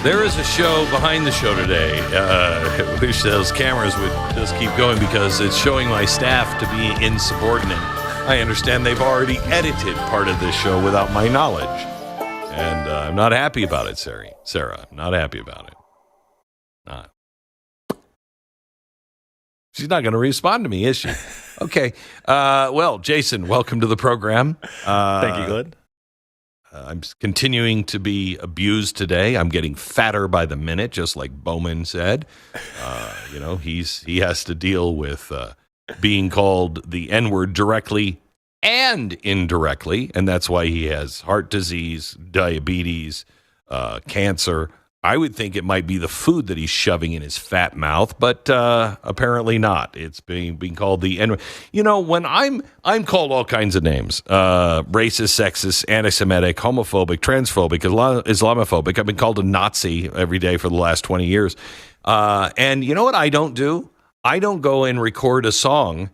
There is a show behind the show today. Wish those cameras would just keep going because it's showing my staff to be insubordinate. I understand they've already edited part of this show without my knowledge. And I'm not happy about it, Sarah. I'm not happy about it. Not. She's not going to respond to me, is she? Okay. Well, Jason, welcome to the program. Thank you, Glenn. I'm continuing to be abused today. I'm getting fatter by the minute, just like Bowman said. He has to deal with being called the N-word directly and indirectly, and that's why he has heart disease, diabetes, cancer. I would think it might be the food that he's shoving in his fat mouth, but apparently not. It's being called the N-word. You know, when I'm called all kinds of names, racist, sexist, anti-Semitic, homophobic, transphobic, Islamophobic. I've been called a Nazi every day for the last 20 years. And you know what I don't do? I don't go and record a song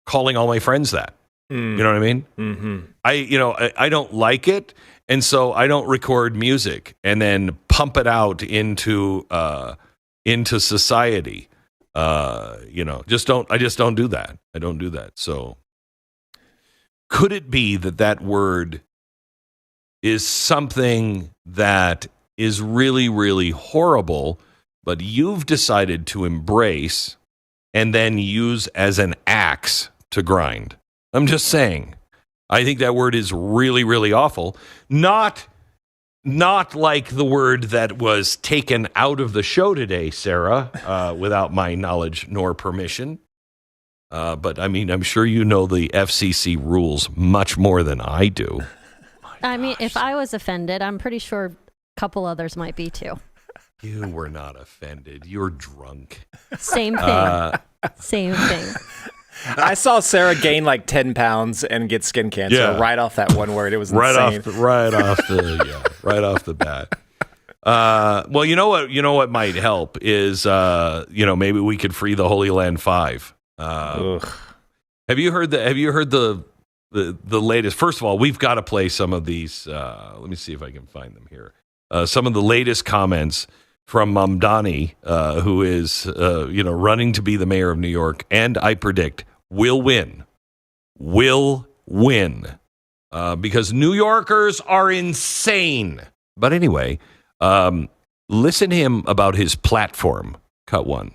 calling all my friends that. You know what I mean? Mm-hmm. I don't like it. And so I don't record music and then pump it out into society. I just don't do that. I don't do that. So could it be that word is something that is really, really horrible, but you've decided to embrace and then use as an axe to grind? I'm just saying. I think that word is really, really awful. Not like the word that was taken out of the show today, Sarah, without my knowledge nor permission. But, I mean, I'm sure you know the FCC rules much more than I do. I mean, if I was offended, I'm pretty sure a couple others might be too. You were not offended. You're drunk. Same thing. Same thing. I saw Sarah gain like 10 pounds and get skin cancer right off that one word. It was insane. Right off the bat. Well, you know what might help is maybe we could free the Holy Land 5. Have you heard the latest? First of all, we've got to play some of these. Let me see if I can find them here. Some of the latest comments from Mamdani, who is running to be the mayor of New York, and I predict will win, because New Yorkers are insane. But anyway, listen to him about his platform. Cut one.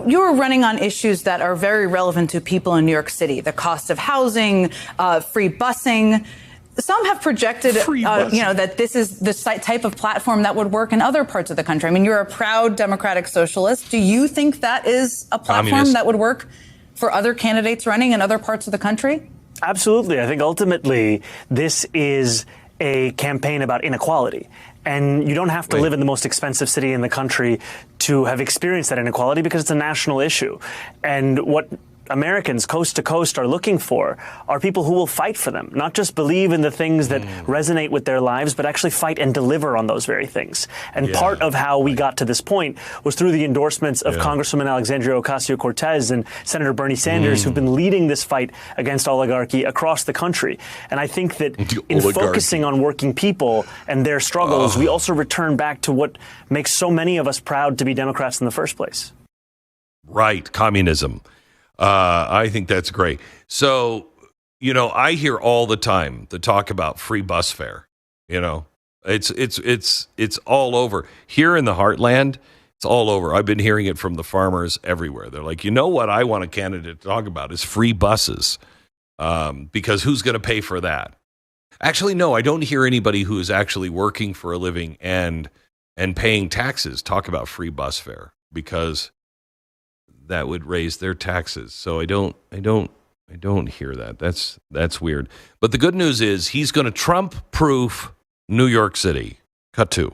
You're running on issues that are very relevant to people in New York City: the cost of housing, free busing. Some have projected, that this is the type of platform that would work in other parts of the country. I mean, you're a proud democratic socialist. Do you think that is a platform that would work for other candidates running in other parts of the country? Absolutely. I think ultimately this is a campaign about inequality. And you don't have to live in the most expensive city in the country to have experienced that inequality, because it's a national issue. And what Americans coast to coast are looking for are people who will fight for them, not just believe in the things that resonate with their lives, but actually fight and deliver on those very things. And part of how we got to this point was through the endorsements of Congresswoman Alexandria Ocasio-Cortez and Senator Bernie Sanders, who've been leading this fight against oligarchy across the country. And I think that in focusing on working people and their struggles, we also return back to what makes so many of us proud to be Democrats in the first place. Right. Communism. I think that's great. So, I hear all the time the talk about free bus fare. It's all over here in the heartland. It's all over. I've been hearing it from the farmers everywhere. They're like, what I want a candidate to talk about is free buses, because who's going to pay for that? Actually, no, I don't hear anybody who is actually working for a living and paying taxes talk about free bus fare, because that would raise their taxes. So I don't hear that. That's weird. But the good news is he's going to Trump-proof New York City. Cut two.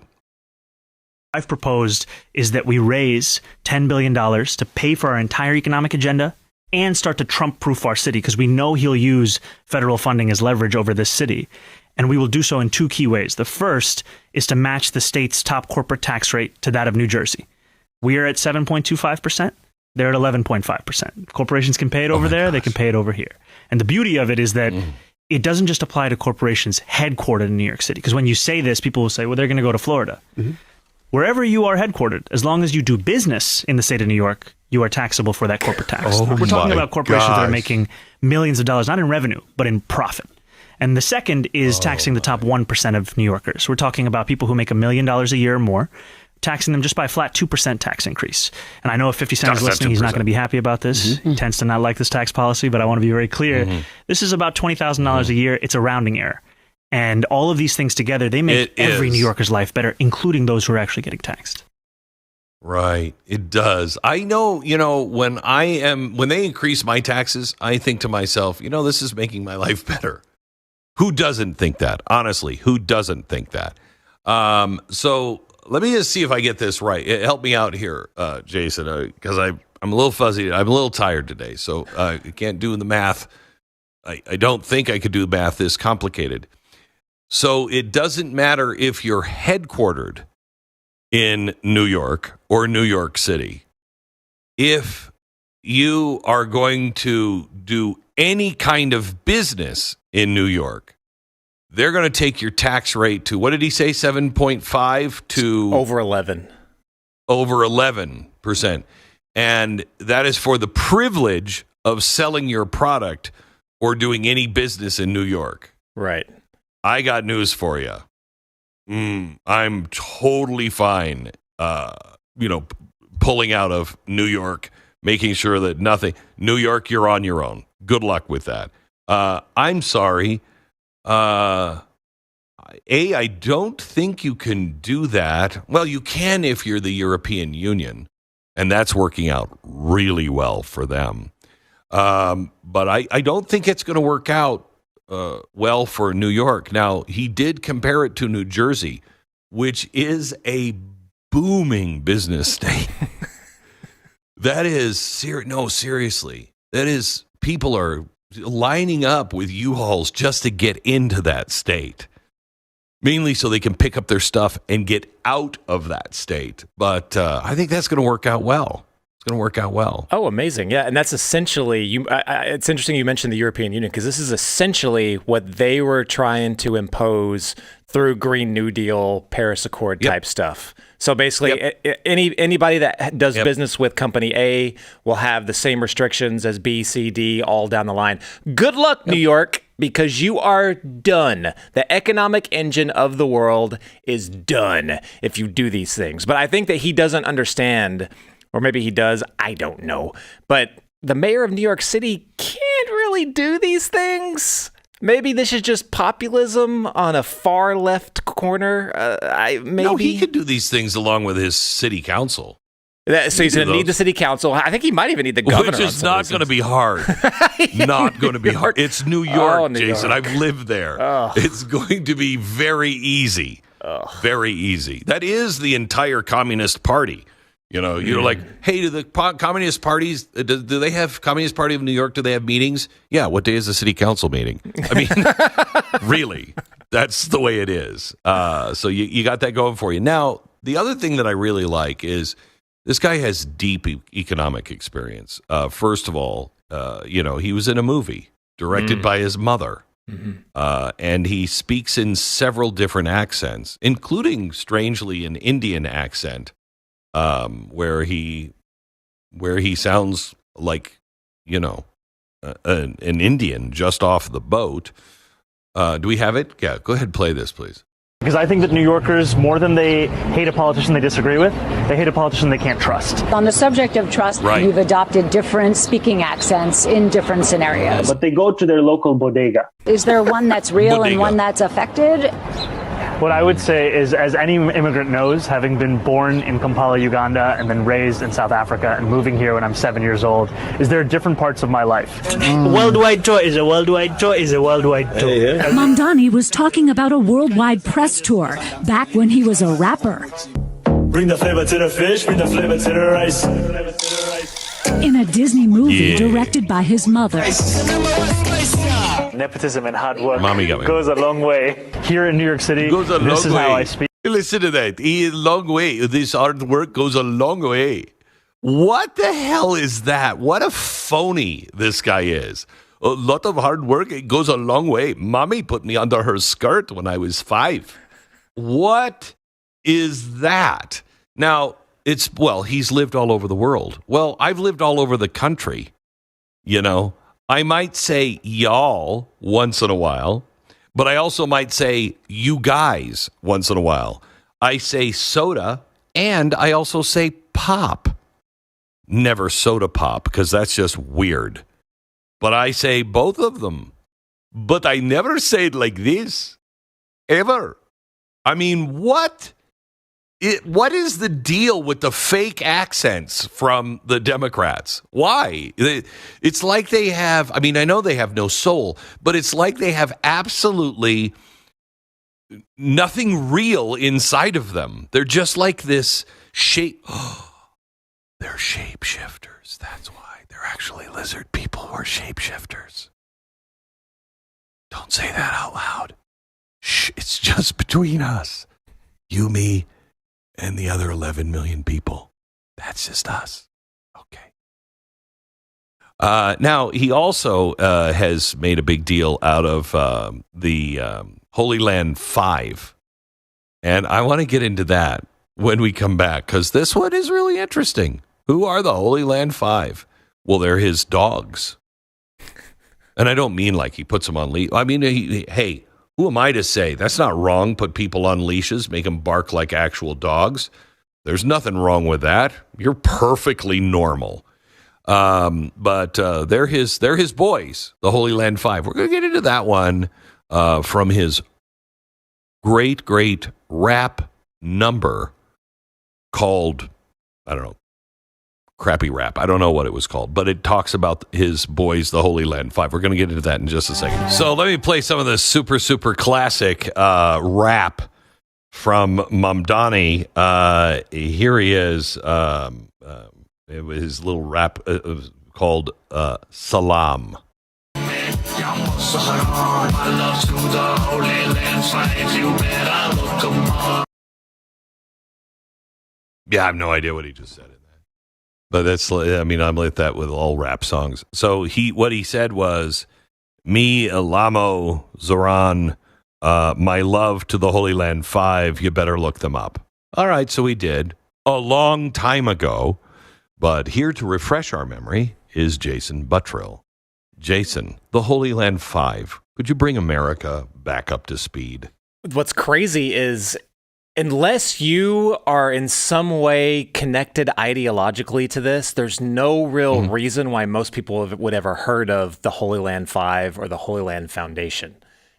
I've proposed is that we raise $10 billion to pay for our entire economic agenda and start to Trump-proof our city, because we know he'll use federal funding as leverage over this city. And we will do so in two key ways. The first is to match the state's top corporate tax rate to that of New Jersey. We are at 7.25%. They're at 11.5%. Corporations can pay it over there. They can pay it over here. And the beauty of it is that it doesn't just apply to corporations headquartered in New York City. Because when you say this, people will say, well, they're going to go to Florida. wherever you are headquartered, as long as you do business in the state of New York, you are taxable for that corporate tax. We're talking about corporations that are making millions of dollars, not in revenue, but in profit. And the second is taxing the top 1% of New Yorkers. We're talking about people who make $1 million a year or more, taxing them just by a flat 2% tax increase. And I know if 50 Cent is listening, he's not going to be happy about this. He tends to not like this tax policy, but I want to be very clear. This is about $20,000 a year. It's a rounding error. And all of these things together, they make every New Yorker's life better, including those who are actually getting taxed. Right. It does. I know, when they increase my taxes, I think to myself, this is making my life better. Who doesn't think that? Honestly, who doesn't think that? So let me just see if I get this right. Help me out here, Jason, because I'm a little fuzzy. I'm a little tired today, so I can't do the math. I don't think I could do math this complicated. So it doesn't matter if you're headquartered in New York or New York City. If you are going to do any kind of business in New York, they're going to take your tax rate to, what did he say, 7.5 to... Over 11. Over 11%. And that is for the privilege of selling your product or doing any business in New York. Right. I got news for you. I'm totally fine, pulling out of New York, making sure that nothing... New York, you're on your own. Good luck with that. I'm sorry. I don't think you can do that. Well, you can if you're the European Union, and that's working out really well for them. But I don't think it's going to work out well for New York. Now, he did compare it to New Jersey, which is a booming business state. That is seriously. That is, people are lining up with U-Hauls just to get into that state, mainly so they can pick up their stuff and get out of that state. But I think that's going to work out well. It's going to work out well. Oh, amazing. Yeah, and that's essentially, it's interesting you mentioned the European Union, because this is essentially what they were trying to impose through Green New Deal, Paris Accord type stuff. So basically, anybody that does business with company A will have the same restrictions as B, C, D, all down the line. Good luck, New York, because you are done. The economic engine of the world is done if you do these things. But I think that he doesn't understand, or maybe he does, I don't know. But the mayor of New York City can't really do these things. Maybe this is just populism on a far left corner. No, he could do these things along with his city council. So he's going to need the city council. I think he might even need the governor. Which is not going to be hard. Not going to be hard. It's New York, Jason. York. I've lived there. It's going to be very easy. Very easy. That is the entire Communist Party. You're like, hey, do the communist parties, do they have Communist Party of New York? Do they have meetings? Yeah. What day is the city council meeting? I mean, really, that's the way it is. So you got that going for you. Now, the other thing that I really like is this guy has deep economic experience. First of all, he was in a movie directed by his mother. And he speaks in several different accents, including, strangely, an Indian accent. Where he sounds like, an Indian just off the boat. Do we have it? Yeah, go ahead, play this, please. Because I think that New Yorkers, more than they hate a politician they disagree with, they hate a politician they can't trust. On the subject of trust, you've adopted different speaking accents in different scenarios. But they go to their local bodega. Is there one that's real and one that's affected? What I would say is, as any immigrant knows, having been born in Kampala, Uganda, and then raised in South Africa and moving here when I'm 7 years old, is there are different parts of my life. Worldwide tour is a worldwide tour is a worldwide tour. Mamdani was talking about a worldwide press tour back when he was a rapper. Bring the flavor to the fish, bring the flavor to the rice. In a Disney movie directed by his mother. Nepotism and hard work Mommy got me. goes a long way. Here in New York City, goes a this long is way. how I speak. Listen to that. A long way. This hard work goes a long way. What the hell is that? What a phony this guy is. A lot of hard work, it goes a long way. Mommy put me under her skirt when I was 5. What is that? Now, he's lived all over the world. Well, I've lived all over the country. You know, I might say y'all once in a while, but I also might say you guys once in a while. I say soda, and I also say pop. Never soda pop, because that's just weird. But I say both of them. But I never say it like this. Ever. I mean, what? What is the deal with the fake accents from the Democrats? Why? It's like they have, I mean, I know they have no soul, but it's like they have absolutely nothing real inside of them. They're just like this shape. They're shapeshifters. That's why. They're actually lizard people who are shapeshifters. Don't say that out loud. Shh, it's just between us. You, me, and the other 11 million people. That's just us. Okay. Now, he also has made a big deal out of the Holy Land 5. And I want to get into that when we come back, because this one is really interesting. Who are the Holy Land 5? Well, they're his dogs. And I don't mean like he puts them on leash. I mean, hey, who am I to say? That's not wrong. Put people on leashes, make them bark like actual dogs. There's nothing wrong with that. You're perfectly normal. But they're his boys, the Holy Land 5. We're going to get into that one from his great rap number called, I don't know, crappy rap. I don't know what it was called, but it talks about his boys, the Holy Land 5. We're going to get into that in just a second. So let me play some of the super classic rap from Mamdani. Here he is. His little rap called Salam. Yeah, I have no idea what he just said in that. But that's, I mean, I'm like that with all rap songs. So what he said was, me, Alamo, Zohran, my love to the Holy Land 5, you better look them up. All right, so we did a long time ago. But here to refresh our memory is Jason Buttrill. Jason, the Holy Land 5, could you bring America back up to speed? What's crazy is, unless you are in some way connected ideologically to this, there's no real reason why most people would ever heard of the Holy Land 5 or the Holy Land Foundation.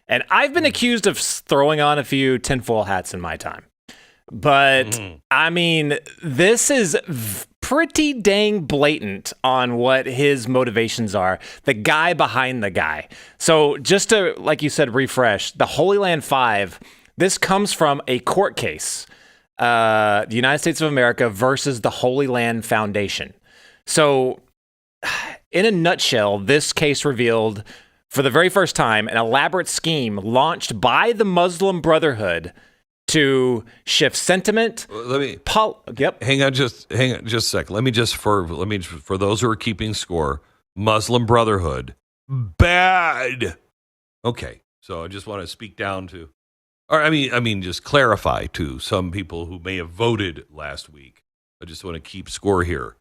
And I've been accused of throwing on a few tinfoil hats in my time. But, I mean, this is pretty dang blatant on what his motivations are. The guy behind the guy. So just to, like you said, refresh, the Holy Land 5, this comes from a court case, the United States of America versus the Holy Land Foundation. So in a nutshell, this case revealed for the very first time an elaborate scheme launched by the Muslim Brotherhood to shift sentiment. Hang on just a sec. Let me just for those who are keeping score, Muslim Brotherhood, bad. Okay, so I just want to speak down to, or I mean, just clarify to some people who may have voted last week. I just want to keep score here.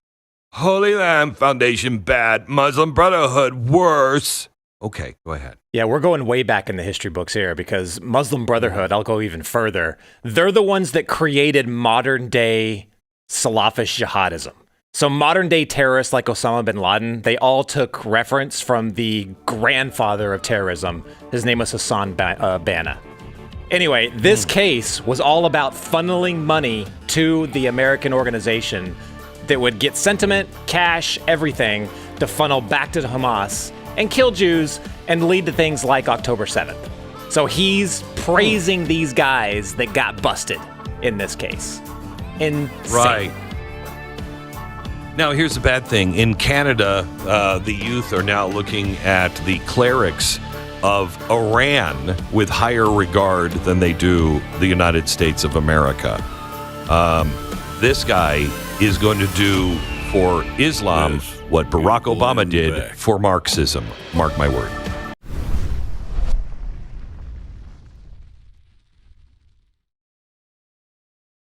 Holy Land Foundation, bad. Muslim Brotherhood, worse. Okay, go ahead. Yeah, we're going way back in the history books here because Muslim Brotherhood, I'll go even further. They're the ones that created modern day Salafist jihadism. So modern day terrorists like Osama bin Laden, they all took reference from the grandfather of terrorism. His name was Hassan Banna. Anyway, this case was all about funneling money to the American organization that would get sentiment, cash, everything to funnel back to Hamas and kill Jews and lead to things like October 7th. So he's praising these guys that got busted in this case. Insane. Right. Now, here's the bad thing. In Canada, the youth are now looking at the clerics of Iran with higher regard than they do the United States of America. This guy is going to do for Islam what Barack Obama did for Marxism. Mark my word.